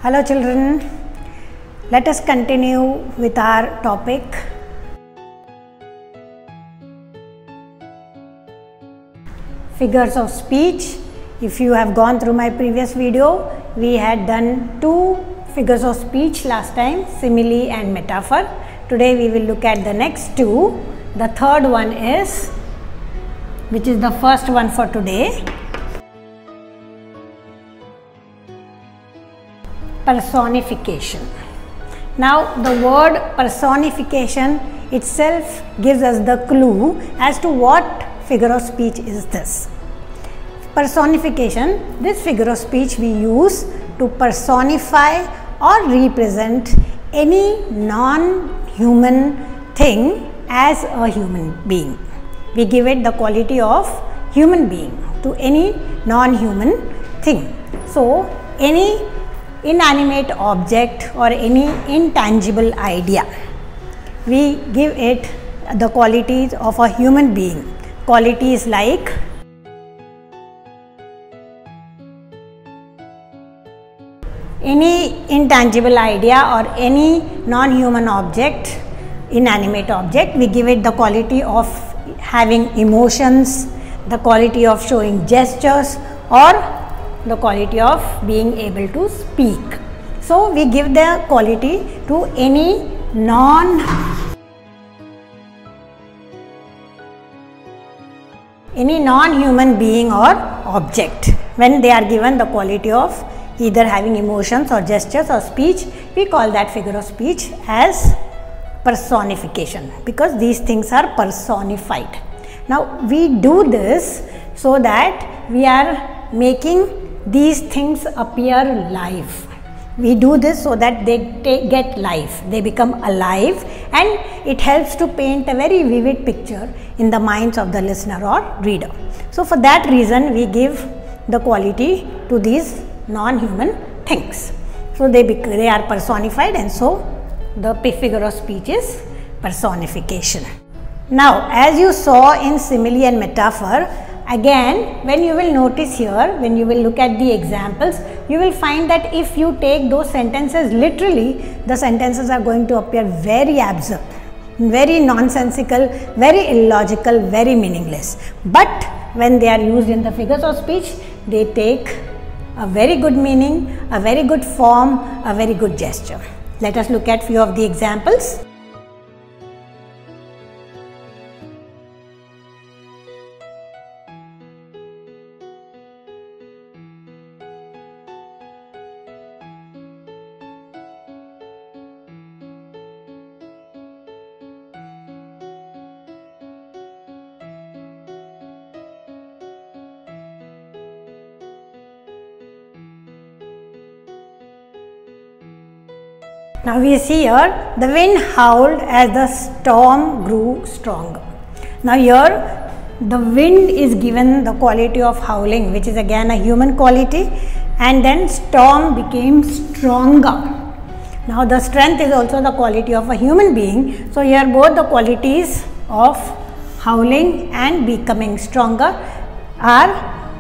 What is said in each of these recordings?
Hello children, let us continue with our topic figures of speech. If you have gone through my previous video, we had done two figures of speech last time, simile and metaphor. Today we will look at the next two. The third one is, which is the first one for today, personification. Now the word personification itself gives us the clue as to what figure of speech is this. Personification, this figure of speech we use to personify or represent any non-human thing as a human being. We give it the quality of human being to any non-human thing. So any inanimate object or any intangible idea, we give it the qualities of a human being. Qualities like any intangible idea or any non-human object, inanimate object, we give it the quality of having emotions, the quality of showing gestures, or the quality of being able to speak. So we give the quality to any non-human being or object. When they are given the quality of either having emotions or gestures or speech, we call that figure of speech as personification, because these things are personified. Now we do this so that we are making these things appear live. We do this so that they get life, they become alive, and it helps to paint a very vivid picture in the minds of the listener or reader. So for that reason we give the quality to these non-human things. So they are personified, and so the figure of speech is personification. Now as you saw in simile and metaphor, again when you will notice here, when you will look at the examples, you will find that if you take those sentences literally, the sentences are going to appear very absurd, very nonsensical, very illogical, very meaningless. But when they are used in the figures of speech, they take a very good meaning, a very good form, a very good gesture. Let us look at few of the examples. Now we see here, the wind howled as the storm grew stronger. Now here the wind is given the quality of howling, which is again a human quality, and then storm became stronger. Now the strength is also the quality of a human being. So here both the qualities of howling and becoming stronger are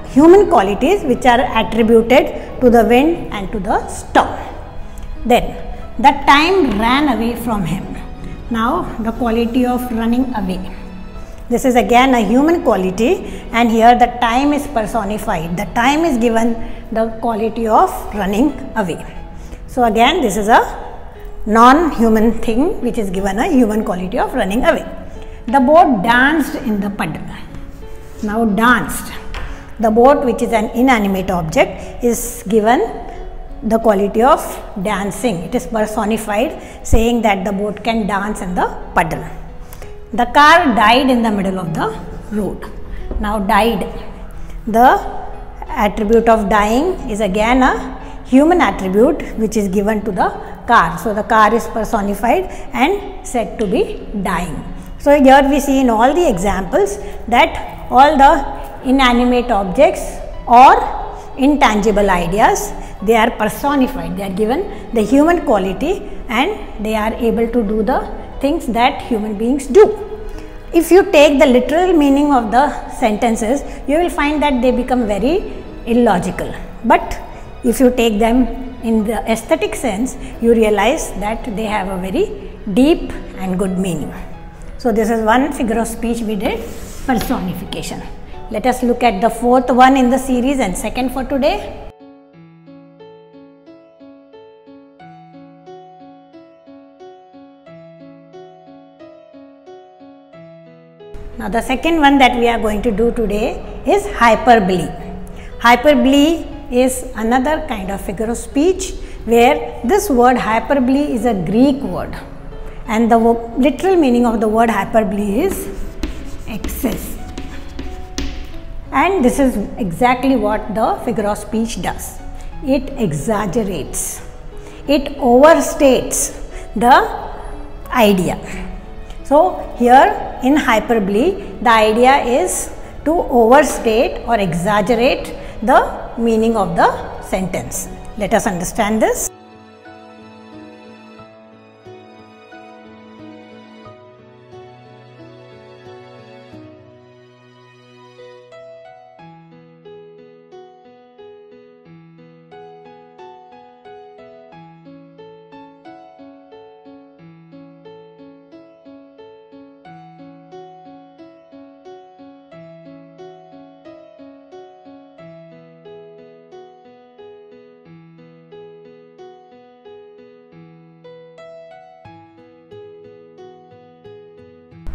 human qualities which are attributed to the wind and to the storm. Then the time ran away from him. Now the quality of running away. This is again a human quality, and here the time is personified. The time is given the quality of running away. So again this is a non-human thing which is given a human quality of running away. The boat danced in the puddle. Now danced. The boat, which is an inanimate object, is given the quality of dancing. It is personified, saying that the boat can dance in the puddle. The car died in the middle of the road. Now died, the attribute of dying is again a human attribute which is given to the car. So the car is personified and said to be dying. So here we see in all the examples that all the inanimate objects or intangible ideas, they are personified, they are given the human quality, and they are able to do the things that human beings do. If you take the literal meaning of the sentences, you will find that they become very illogical. But if you take them in the aesthetic sense, you realize that they have a very deep and good meaning. So this is one figure of speech we did, personification. Let us look at the fourth one in the series and second for today. Now the second one that we are going to do today is hyperbole. Hyperbole is another kind of figure of speech where this word hyperbole is a Greek word, and the literal meaning of the word hyperbole is excess. And this is exactly what the figure of speech does. It exaggerates, it overstates the idea. So here in hyperbole, the idea is to overstate or exaggerate the meaning of the sentence. Let us understand this.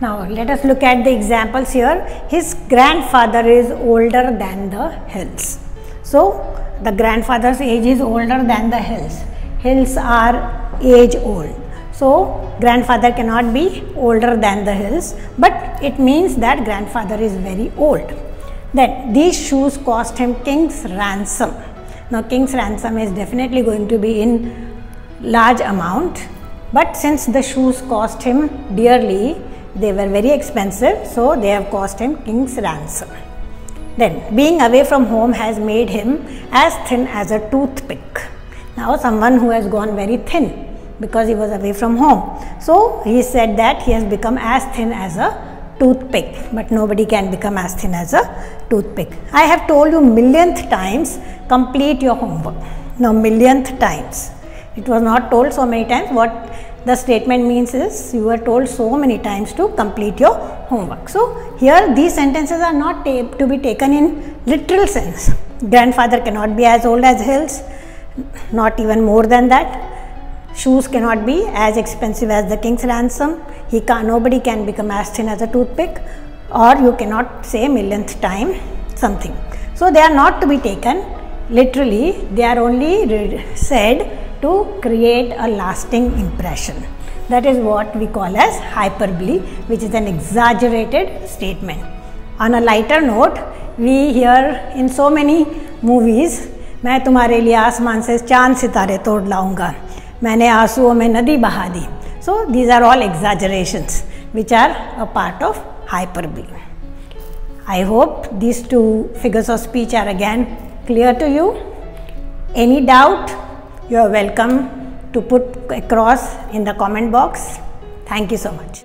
Now let us look at the examples here. His grandfather is older than the hills. So the grandfather's age is older than the hills. Hills are age old. So grandfather cannot be older than the hills, but it means that grandfather is very old. Then these shoes cost him king's ransom. Now king's ransom is definitely going to be in large amount, but since the shoes cost him dearly, they were very expensive, so they have cost him king's ransom. Then, being away from home has made him as thin as a toothpick. Now, someone who has gone very thin because he was away from home. So, he said that he has become as thin as a toothpick, but nobody can become as thin as a toothpick. I have told you millionth times, complete your homework. Now, millionth times. It was not told so many times. What the statement means is you were told so many times to complete your homework. So here these sentences are not to be taken in literal sense. Grandfather cannot be as old as hills, not even more than that. Shoes cannot be as expensive as the king's ransom. Nobody can become as thin as a toothpick, or you cannot say millionth time something. So they are not to be taken literally. They are only said to create a lasting impression. That is what we call as hyperbole, which is an exaggerated statement. On a lighter note, we hear in so many movies, मैं तुम्हारे लिए आसमान से चांद सितारे तोड़ लाऊंगा, मैंने आंसुओं में नदी बहा दी. So these are all exaggerations which are a part of hyperbole. I hope these two figures of speech are again clear to you. Any doubt? You are welcome to put across in the comment box. Thank you so much.